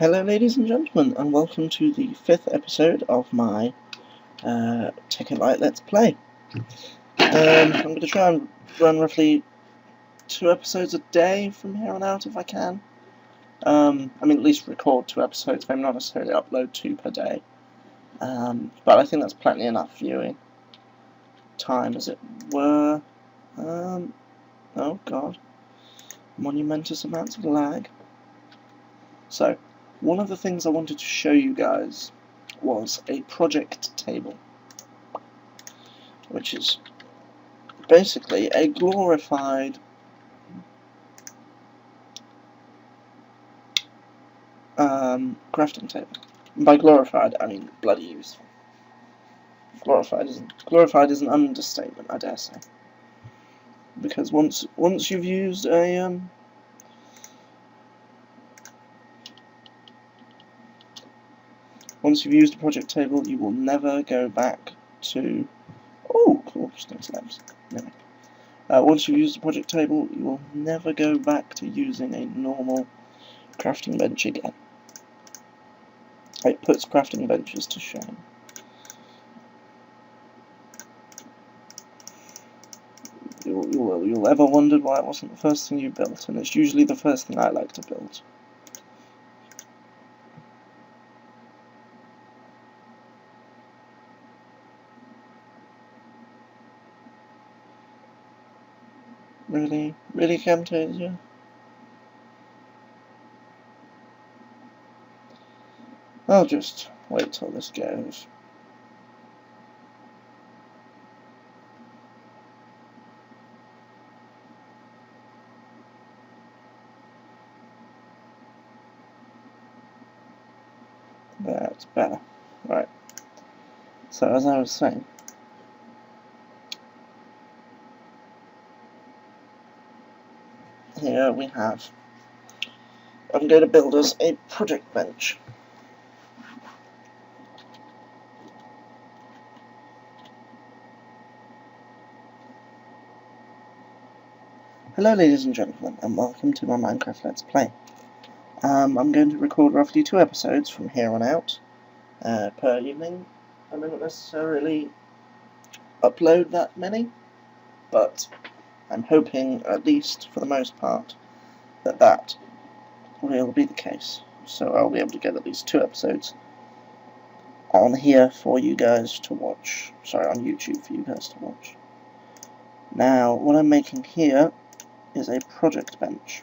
Hello ladies and gentlemen, and welcome to the 5th episode of my Tekkit Lite Let's Play. I'm going to try and run roughly 2 episodes a day from here on out if I can. I mean at least record 2 episodes, maybe not necessarily upload 2 per day. But I think that's plenty enough viewing time, as it were. Oh god. Monumentous amounts of lag. So, one of the things I wanted to show you guys was a project table, which is basically a glorified crafting table. And by glorified, I mean bloody useful. Glorified is an understatement, I dare say, because once you've used a project table, you will never go back to... Oh, cool, just nice lamps. Anyway. Once you've used a project table, you will never go back to using a normal crafting bench again. It puts crafting benches to shame. You'll ever wondered why it wasn't the first thing you built, and it's usually the first thing I like to build. Really? Really, Camtasia? I'll just wait till this goes. That's better. Right. So, as I was saying, here we have... I'm going to build us a project bench. Hello ladies and gentlemen, and welcome to my Minecraft Let's Play. I'm going to record roughly 2 episodes from here on out, per evening. I may not necessarily upload that many, but I'm hoping, at least for the most part, that will be the case. So I'll be able to get at least 2 episodes on here for you guys to watch. Sorry, on YouTube for you guys to watch. Now, what I'm making here is a project bench.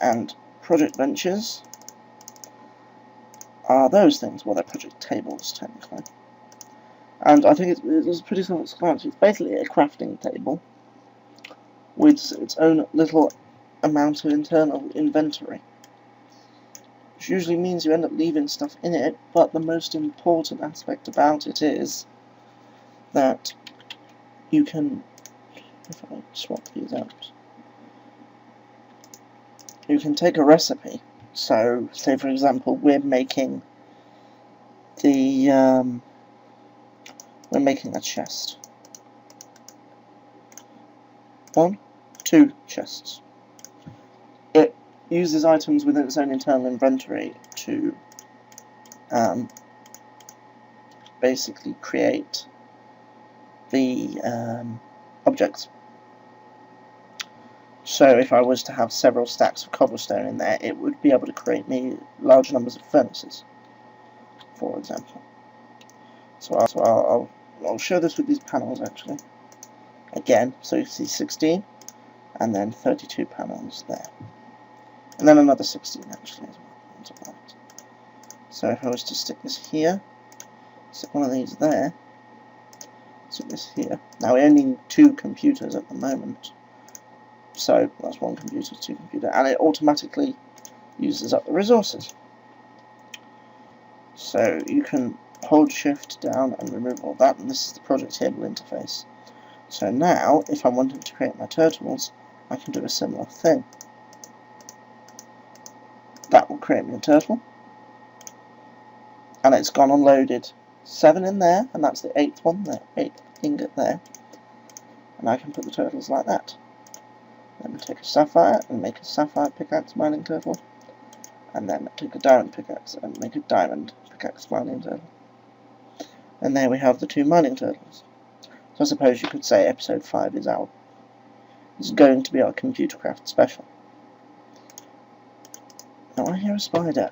And project benches are those things. Well, they're project tables, technically. And I think it's pretty self-explanatory. It's basically a crafting table with its own little amount of internal inventory, which usually means you end up leaving stuff in it, but the most important aspect about it is that you can, if I swap these out, you can take a recipe. So, say for example, we're making a chest. 1, 2 chests. It uses items within its own internal inventory to basically create the objects. So if I was to have several stacks of cobblestone in there, it would be able to create me large numbers of furnaces, for example. So I'll show this with these panels actually. Again, so you see 16, and then 32 panels there. And then another 16 actually as well. So if I was to stick this here, stick one of these there, stick this here. Now we only need 2 computers at the moment. So that's 1 computer, 2 computer, and it automatically uses up the resources. So you can hold shift down and remove all that, and this is the project table interface. So now, if I wanted to create my turtles, I can do a similar thing. That will create me a turtle, and it's gone and loaded 7 in there, and that's the 8th one there, 8th ingot there, and I can put the turtles like that. Then we take a sapphire and make a sapphire pickaxe mining turtle, and then take a diamond pickaxe and make a diamond pickaxe mining turtle. And there we have the 2 mining turtles. So I suppose you could say episode 5 is going to be our Computercraft special. Now I hear a spider.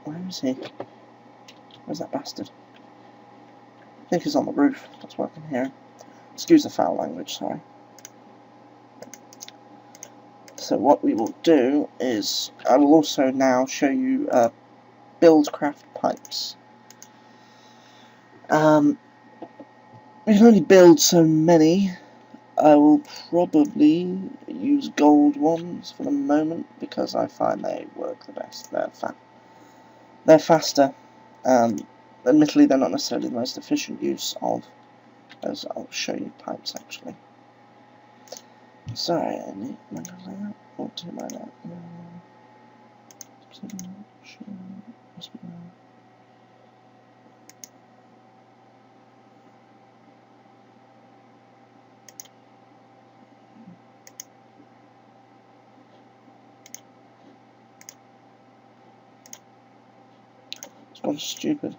Where is he? Where's that bastard? I think he's on the roof, that's what I can hear him. Excuse the foul language, sorry. So what we will do is, I will also now show you Buildcraft pipes. We can only build so many. I will probably use gold ones for the moment because I find they work the best. They're faster. Admittedly, they're not necessarily the most efficient use of, as I'll show you pipes actually. Sorry, I need my layout. Or to my layout. It's gone stupid.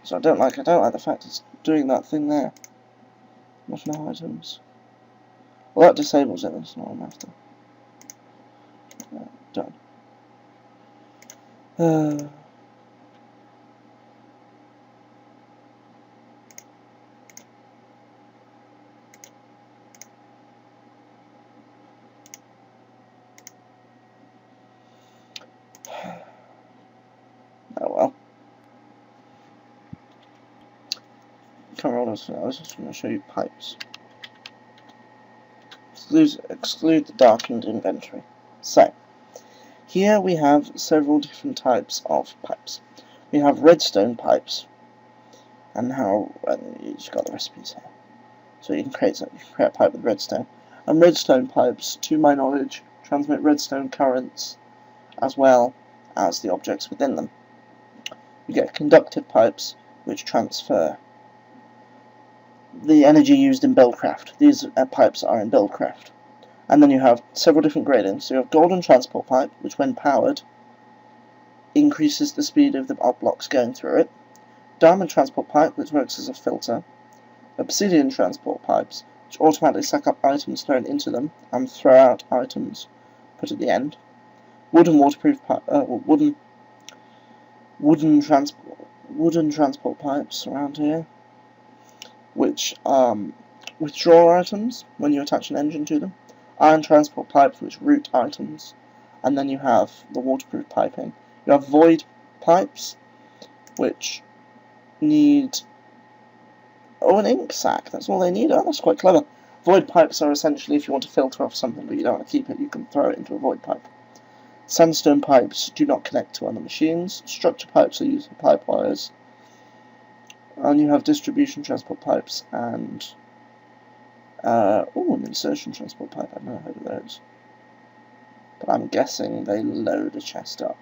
So I don't like the fact it's doing that thing there. Not enough items. Well, that disables it, that's not what I'm after. Done. Oh well. Can't roll this. I was just going to show you pipes. Exclude the darkened inventory. So, here we have several different types of pipes. We have redstone pipes, and you've got the recipes here. So you can create a pipe with redstone. And redstone pipes, to my knowledge, transmit redstone currents as well as the objects within them. You get conductive pipes, which transfer the energy used in Buildcraft. These pipes are in Buildcraft. And then you have several different gradients. So you have golden transport pipe, which when powered increases the speed of the blocks going through it. Diamond transport pipe, which works as a filter. Obsidian transport pipes, which automatically suck up items thrown into them and throw out items put at the end. Wooden waterproof pipe, wooden transport pipes around here, which withdraw items when you attach an engine to them. Iron transport pipes, which route items. And then you have the waterproof piping. You have void pipes, which need an ink sac. That's all they need. Oh, that's quite clever. Void pipes are essentially if you want to filter off something but you don't want to keep it, you can throw it into a void pipe. Sandstone pipes do not connect to other machines. Structure pipes are used for pipe wires. And you have distribution transport pipes and an insertion transport pipe. I've never heard of those, but I'm guessing they load a chest up.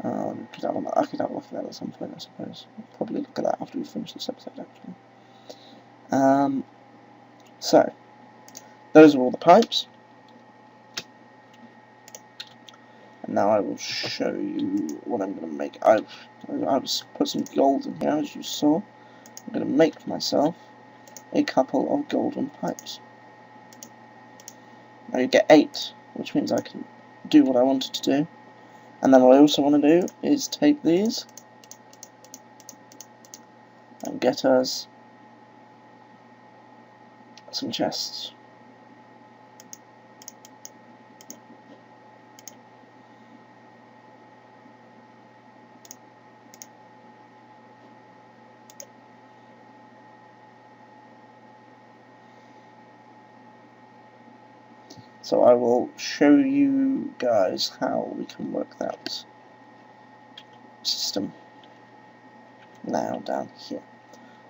I could have a look at that at some point, I suppose. I'll probably look at that after we finish this episode, actually. So, those are all the pipes. And now I will show you what I'm going to make. I've put some gold in here, as you saw. I'm going to make myself a couple of golden pipes. Now you get 8, which means I can do what I wanted to do. And then what I also want to do is take these and get us some chests. So I will show you guys how we can work that system now down here.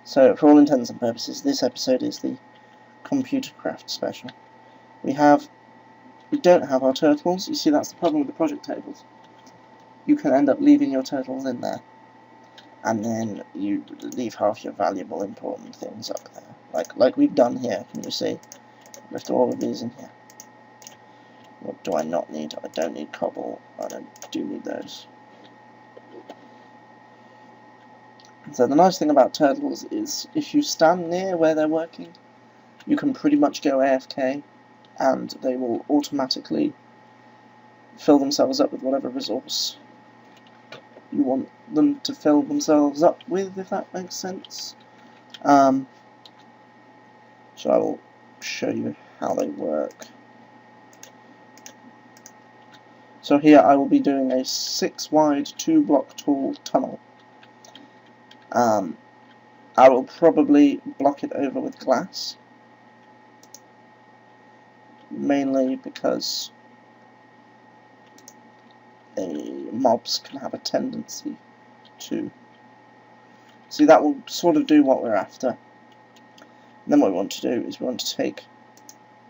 So for all intents and purposes, this episode is the Computercraft special. We don't have our turtles. You see, that's the problem with the project tables. You can end up leaving your turtles in there, and then you leave half your valuable important things up there. like we've done here. Can you see? Lift all of these in here. What do I not need? I don't need cobble. I do need those. So the nice thing about turtles is if you stand near where they're working, you can pretty much go AFK and they will automatically fill themselves up with whatever resource you want them to fill themselves up with, if that makes sense. So I will show you how they work. So here I will be doing a 6 wide 2 block tall tunnel. I will probably block it over with glass, mainly because mobs can have a tendency to. See, that will sort of do what we're after. And then what we want to do is we want to take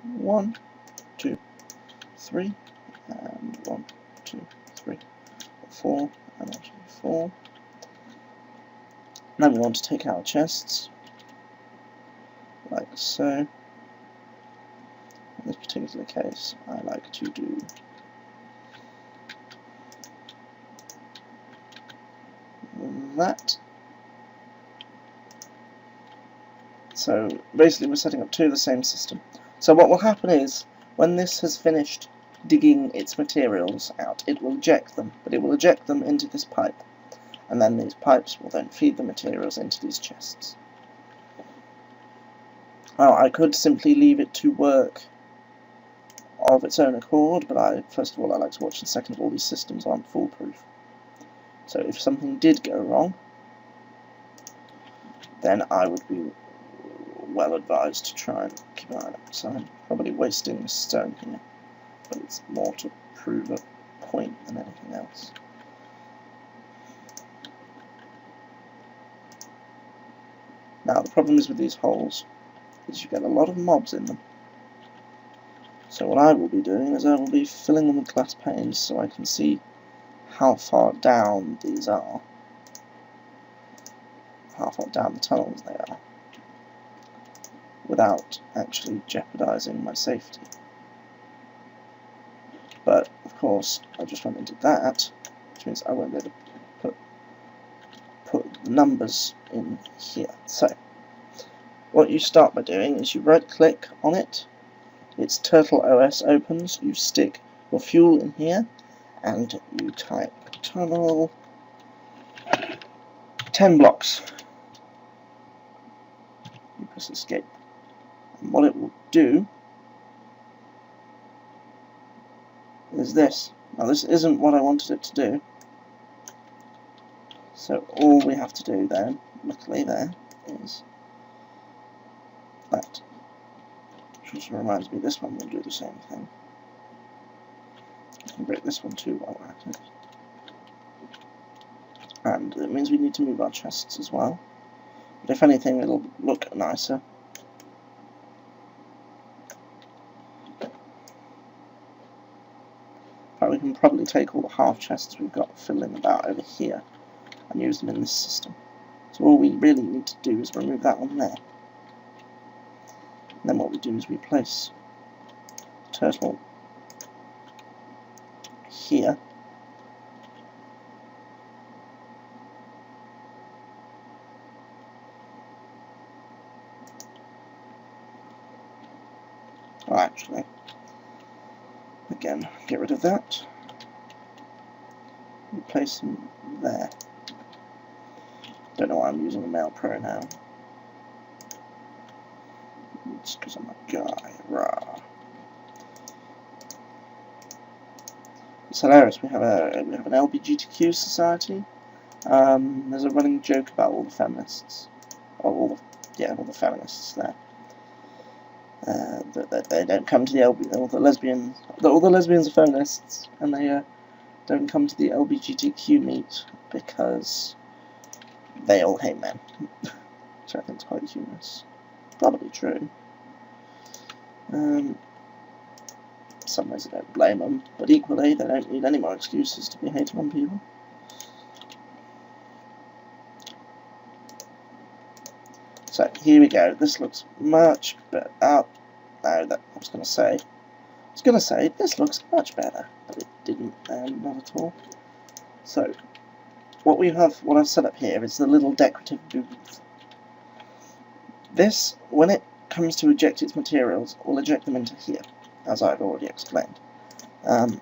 1, 2, 3, and 1, 2, 3, 4, and actually 4. Then we want to take our chests, like so. In this particular case, I like to do that. So basically we're setting up 2 of the same system. So what will happen is, when this has finished digging its materials out, it will eject them, but it will eject them into this pipe. And then these pipes will then feed the materials into these chests. Now, I could simply leave it to work of its own accord, but first of all I like to watch, and second of all these systems aren't foolproof. So if something did go wrong, then I would be well advised to try and keep an eye on it. So I'm probably wasting a stone here, but it's more to prove a point than anything else. Now the problem is with these holes is you get a lot of mobs in them. So what I will be doing is I will be filling them with glass panes so I can see how far down these are, how far down the tunnels they are, without actually jeopardizing my safety. But of course I just went and did that, which means I won't be able to put the numbers in here. So what you start by doing is you right click on it, its Turtle OS opens, you stick your fuel in here, and you type tunnel 10 blocks. You press escape. And what it will do is this. Now this isn't what I wanted it to do. So all we have to do then, luckily there, is that. Which reminds me, this one will do the same thing. I can break this one too while we're at it. And it means we need to move our chests as well. But if anything, it'll look nicer. But we can probably take all the half chests we've got filling about over here and use them in this system. So all we really need to do is remove that one there. And then what we do is we place turtle here. Oh, actually, again, get rid of that. We place him there. Don't know why I'm using a male pronoun. It's because I'm a guy. Rah. It's hilarious. We have an LGBTQ society. There's a running joke about all the feminists, or all the feminists there. That they don't come to the all the lesbians are feminists, and they don't come to the LGBTQ meet because they all hate men. Which I think is quite humorous. Probably true. In some ways I don't blame them, but equally they don't need any more excuses to be hating on people. So here we go. This looks much better. Oh, no, that I was going to say this looks much better, but it didn't. Not at all. So what I've set up here is the little decorative booth. This, when it comes to eject its materials, will eject them into here, as I've already explained. And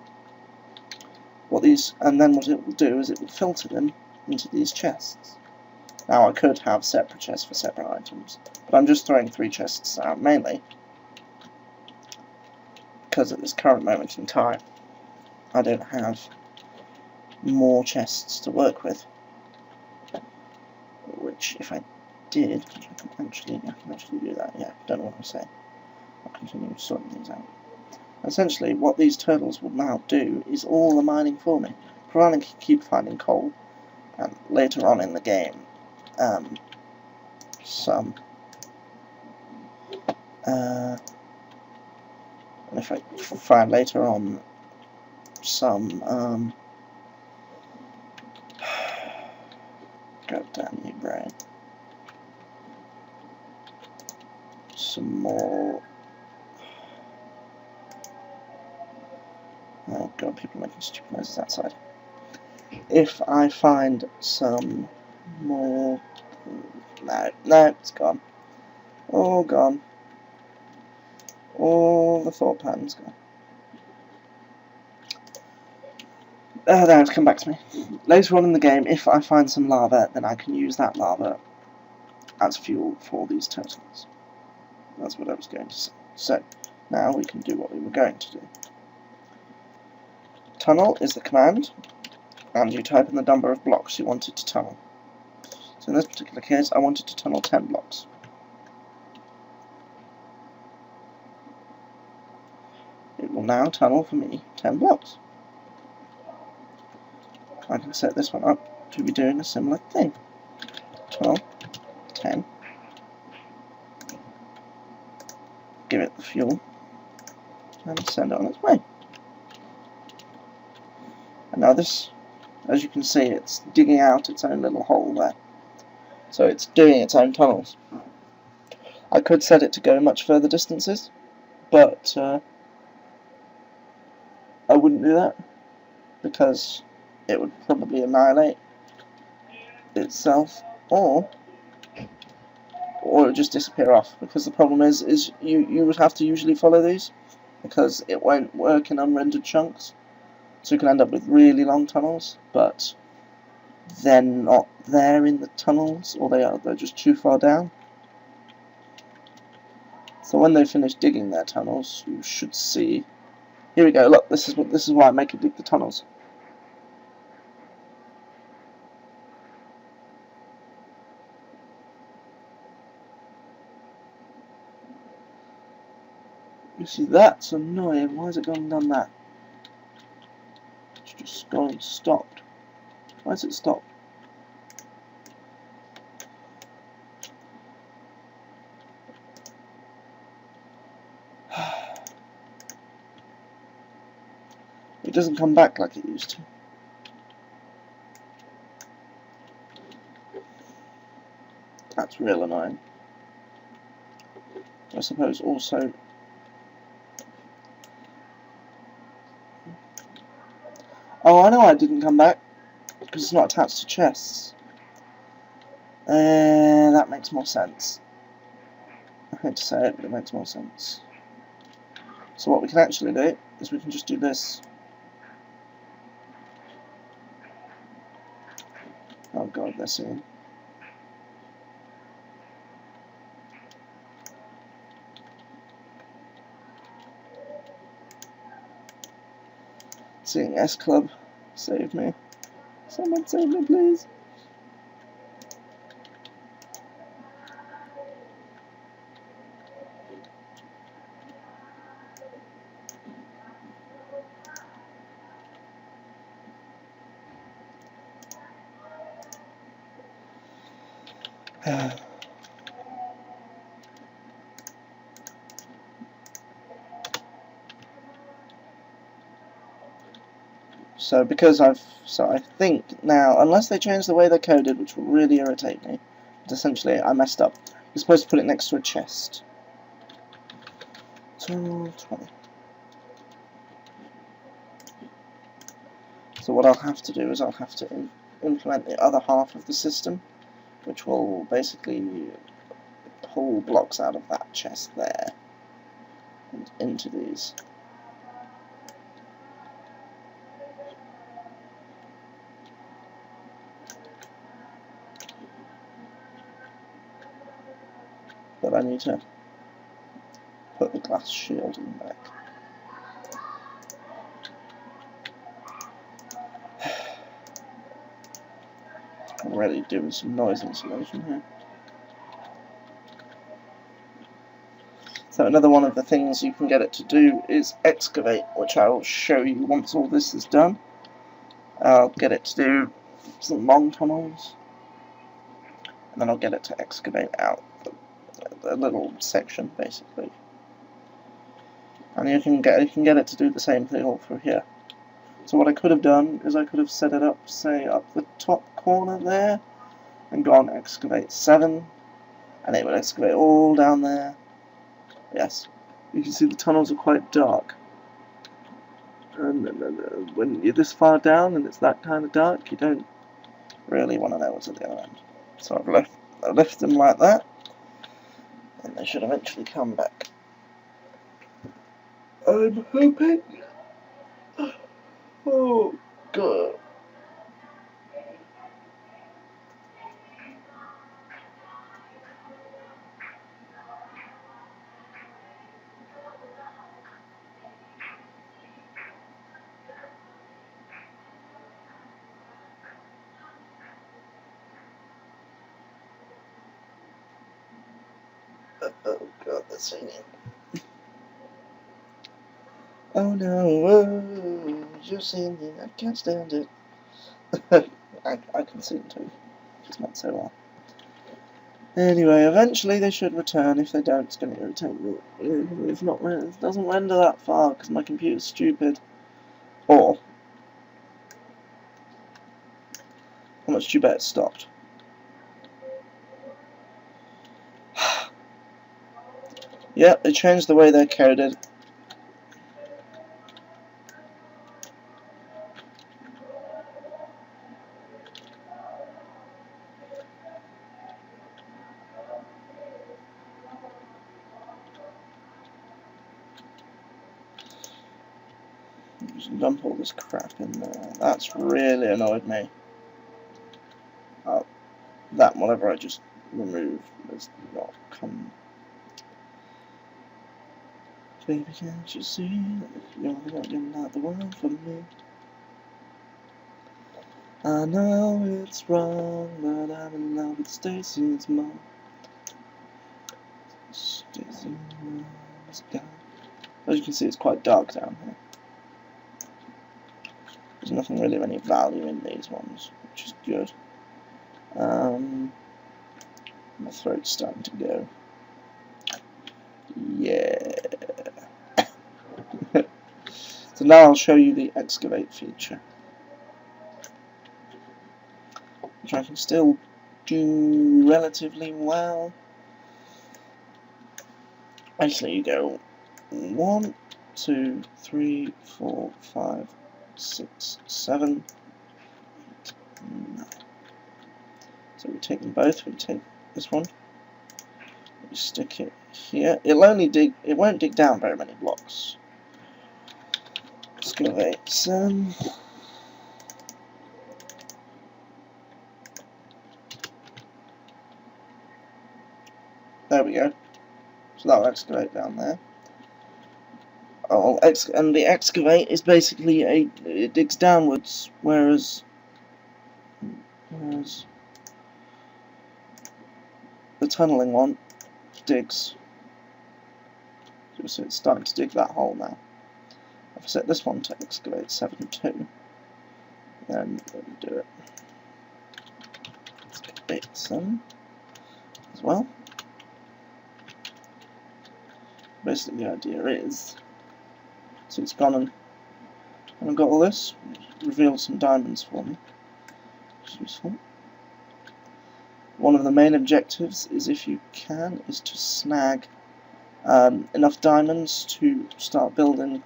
then what it will do is it will filter them into these chests. Now I could have separate chests for separate items, but I'm just throwing 3 chests out mainly because at this current moment in time I don't have more chests to work with. Which, if I did, I can actually do that. Yeah, don't know what I'm saying. I'll continue sorting these out. Essentially, what these turtles will now do is all the mining for me, providing I can keep finding coal, and later on in the game, and if I find later on some, god damn you, brain, some more, oh god, people are making stupid noises outside. If I find some more, no, it's gone. All gone. All the thought patterns gone. There, it's come back to me. Later on in the game, if I find some lava, then I can use that lava as fuel for these turtles. That's what I was going to say. So, now we can do what we were going to do. Tunnel is the command, and you type in the number of blocks you wanted to tunnel. So in this particular case, I wanted to tunnel 10 blocks. It will now tunnel for me 10 blocks. I can set this one up to be doing a similar thing. Tunnel 10. Give it the fuel, and send it on its way. And now this, as you can see, it's digging out its own little hole there. So it's doing its own tunnels. I could set it to go much further distances, but I wouldn't do that, because it would probably annihilate itself, or it would just disappear off, because the problem is you would have to usually follow these, because it won't work in unrendered chunks, so you can end up with really long tunnels, but they're not there in the tunnels, or they're just too far down. So when they finish digging their tunnels, you should see. Here we go. Look, this is why I make it dig the tunnels. You see, that's annoying. Why has it gone and done that? It's just gone and stopped. Why has it stopped? It doesn't come back like it used to. That's real annoying. I suppose also. Oh, I know why it didn't come back. Because it's not attached to chests. That makes more sense. I hate to say it, but it makes more sense. So what we can actually do is we can just do this. Oh god, they're seeing. Seeing S Club, save me. Someone save me, please. So I think now, unless they change the way they're coded, which will really irritate me, but essentially I messed up. You're supposed to put it next to a chest. Tunnel 20. So what I'll have to do is I'll have to implement the other half of the system, which will basically pull blocks out of that chest there and into these. But I need to put the glass shielding back. Already doing some noise insulation here. So another one of the things you can get it to do is excavate, which I will show you once all this is done. I'll get it to do some long tunnels, and then I'll get it to excavate out the little section, basically. And you can get it to do the same thing all through here. So what I could have done is I could have set it up, say, up the top corner there, and gone excavate 7, and it would excavate all down there. Yes, you can see the tunnels are quite dark. And when you're this far down and it's that kind of dark, you don't really want to know what's at the other end. So I've left them like that, and they should eventually come back. I'm hoping. Oh God. Oh God, they're singing. Oh no, oh, you're singing, I can't stand it. I can sing too, just not so well. Anyway, eventually they should return. If they don't, it's going to irritate me. If not, it doesn't render that far because my computer's stupid. Or how much do you bet it stopped? Yep, they changed the way they're coded. Just dump all this crap in there. That's really annoyed me. That whatever I just removed does not come. Baby, can't you see that you're not the one for me? I know it's wrong, but I'm in love with Stacy's mom. Stacy's mom's gone. As you can see, it's quite dark down here. There's nothing really of any value in these ones, which is good. My throat's starting to go. Yeah. So now I'll show you the excavate feature, which I can still do relatively well. Actually, you go 1, 2, 3, 4, 5, 6, 7, 8, 9. So we take them both. We take this one. We stick it here. It won't dig down very many blocks. Excavate 7. There we go. So that'll excavate down there. And the excavate is basically it digs downwards, whereas the tunneling one digs. So it's starting to dig that hole now. I've set this one to excavate 7 too. Then let me do it. Excavate 7 as well. Basically the idea is, so it's gone and I've got all this, revealed some diamonds for me, which is useful. one of the main objectives is, if you can, is to snag enough diamonds to start building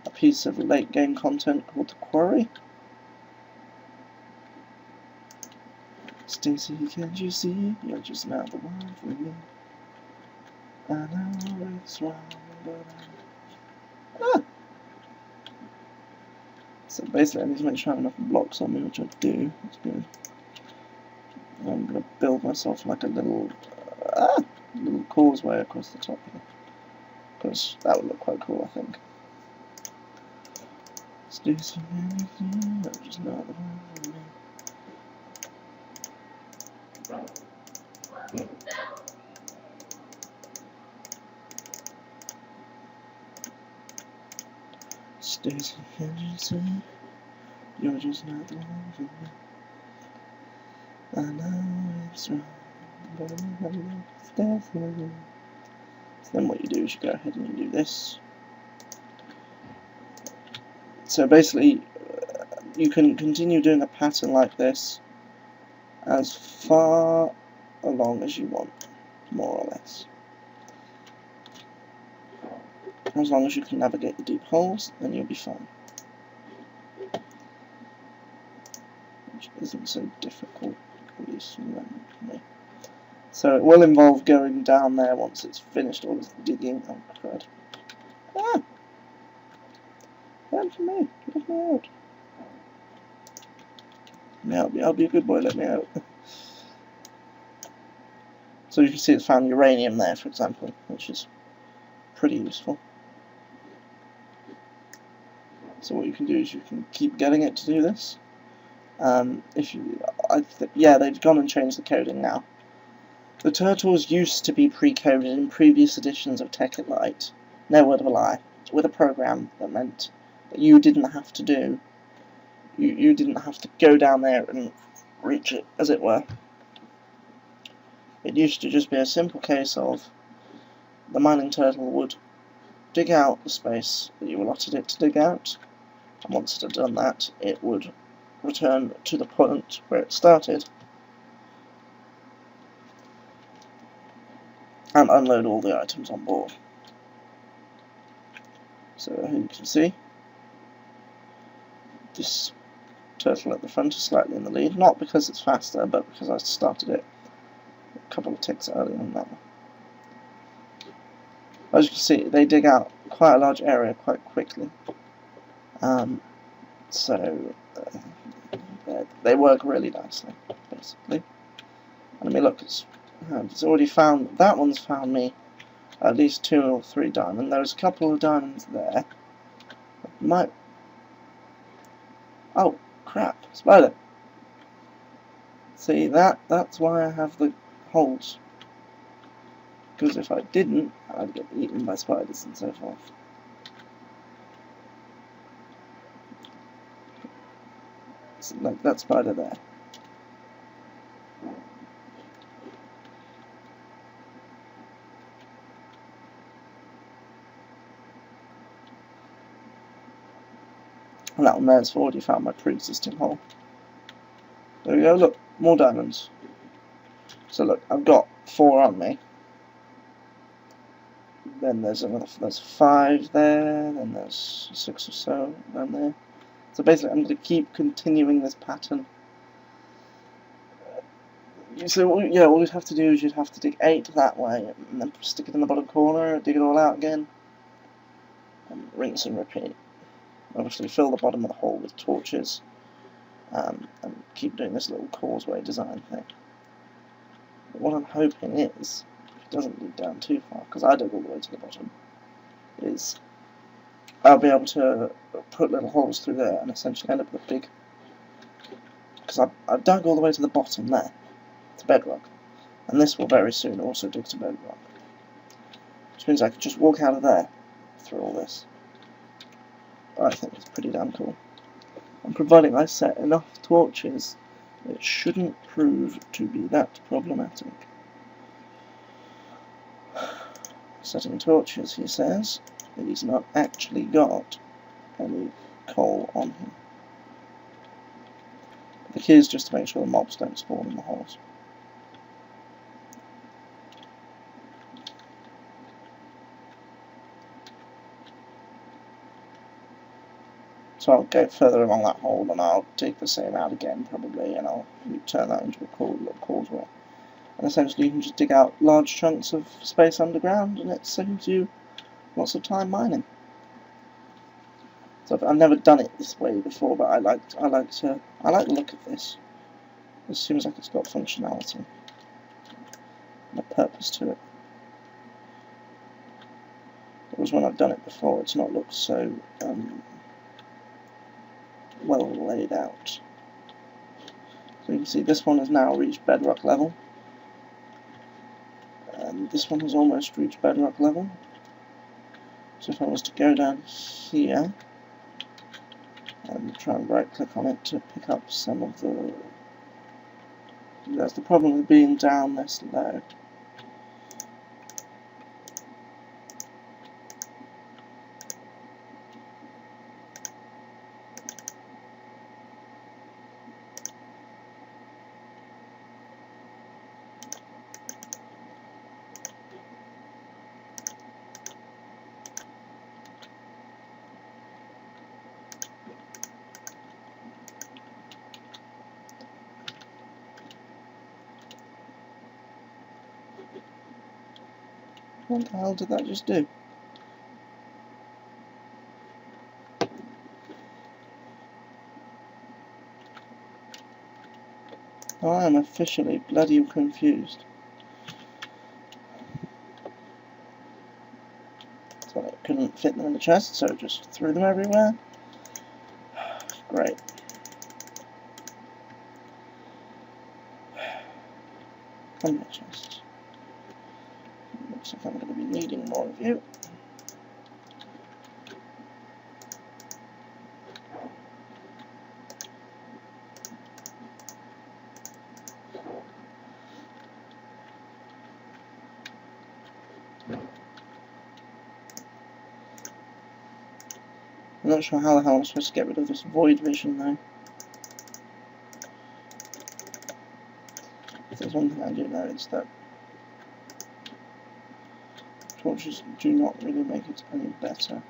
a piece of late game content called the Quarry. Stacy, can't you see? You're just not the one for me. I know it's wrong, but So basically I need to make sure I have enough blocks on me, which I do. That's good. I'm going to build myself like a little causeway across the top here, because that would look quite cool, I think. Stacy, you're just not the one for me. Stacy, can't you see? You're just not the one for me. I know it's wrong, but I know it's definitely. So then what you do is you go ahead and you do this. So basically, you can continue doing a pattern like this as far along as you want, more or less. As long as you can navigate the deep holes, then you'll be fine. Which isn't so difficult, at least for me. So it will involve going down there once it's finished all this digging. Oh crud. Ah! Help me! Let me out! I'll be a good boy, let me out. So you can see it's found uranium there, for example, which is pretty useful. So what you can do is you can keep getting it to do this. Yeah, they've gone and changed the coding now. The turtles used to be pre-coded in previous editions of Tekkit Lite. No word of a lie. With a program that meant that you didn't have to do. You didn't have to go down there and reach it, as it were. It used to just be a simple case of the mining turtle would dig out the space that you allotted it to dig out, and once it had done that, it would return to the point where it started and unload all the items on board. So here you can see this turtle at the front is slightly in the lead, not because it's faster, but because I started it a couple of ticks earlier than that. As you can see, they dig out quite a large area quite quickly. So they work really nicely, basically. And let me look, it's already found, that one's found me at least 2 or 3 diamonds. There's a couple of diamonds there. Oh, crap, spider! See, that's why I have the holes. Because if I didn't, I'd get eaten by spiders and so forth. So, like that spider there. And that one there's already found my pre-existing hole. There we go, look, more diamonds. So look, I've got 4 on me. Then there's 5 there, then there's 6 or so down there. So basically I'm going to keep continuing this pattern. So yeah, all you'd have to do is you'd have to dig 8 that way, and then stick it in the bottom corner, dig it all out again, and rinse and repeat. Obviously fill the bottom of the hole with torches, and keep doing this little causeway design thing. But what I'm hoping is, if it doesn't lead down too far, because I dug all the way to the bottom, is I'll be able to put little holes through there and essentially end up with a big... Because I've dug all the way to the bottom there, to bedrock, and this will very soon also dig to bedrock. Which means I could just walk out of there through all this. I think it's pretty damn cool. And providing I set enough torches, it shouldn't prove to be that problematic. Setting torches, he says, but he's not actually got any coal on him. The key is just to make sure the mobs don't spawn in the holes. So I'll go further along that hole and I'll dig the same out again probably, and I'll turn that into a cool little causeway. And essentially you can just dig out large chunks of space underground and it saves you lots of time mining. So I've never done it this way before, but I like the look of this. It seems like it's got functionality and a purpose to it. Whereas when I've done it before, it's not looked so well laid out. So you can see this one has now reached bedrock level, and this one has almost reached bedrock level. So if I was to go down here and try and right click on it to pick up some of the... That's the problem with being down this low. What the hell did that just do? I am officially bloody confused. So I couldn't fit them in the chest, so just threw them everywhere. Great. Come here, chest. Looks like I'm going to be needing more of you. I'm not sure how the hell I'm supposed to get rid of this void vision though. If there's one thing I do know, it's that torches do not really make it any better.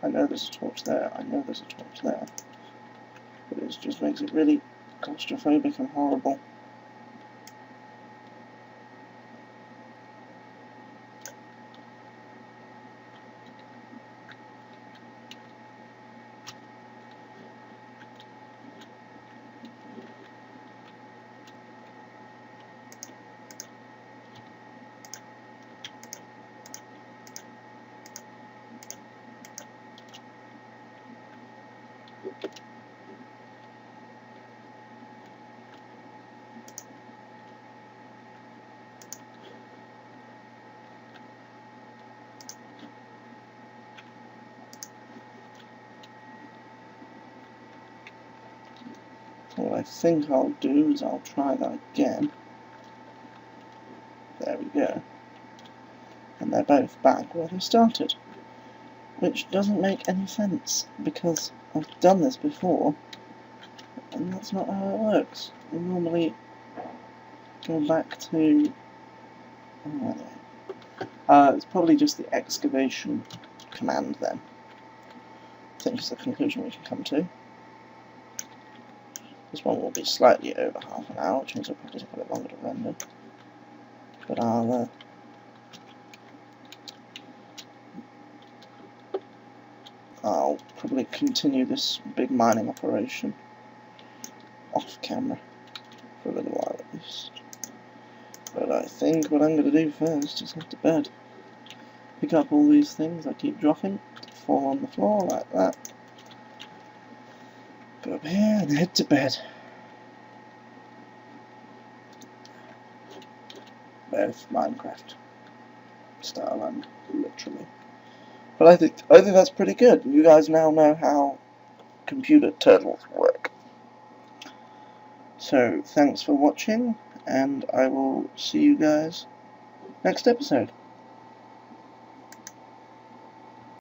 I know there's a torch there, I know there's a torch there, but it just makes it really claustrophobic and horrible. What I think I'll do is I'll try that again. There we go. And they're both back where they started. Which doesn't make any sense, because I've done this before, and that's not how it works. You normally go back to... Oh, anyway. It's probably just the excavation command then. I think it's the conclusion we can come to. This one will be slightly over half an hour, which means it'll probably take a bit longer to render. But I'll probably continue this big mining operation off camera for a little while at least. But I think what I'm going to do first is head to bed. Pick up all these things I keep dropping, fall on the floor like that. Go up here and head to bed. Both Minecraft style and literally. But I think that's pretty good. You guys now know how computer turtles work. So thanks for watching, and I will see you guys next episode.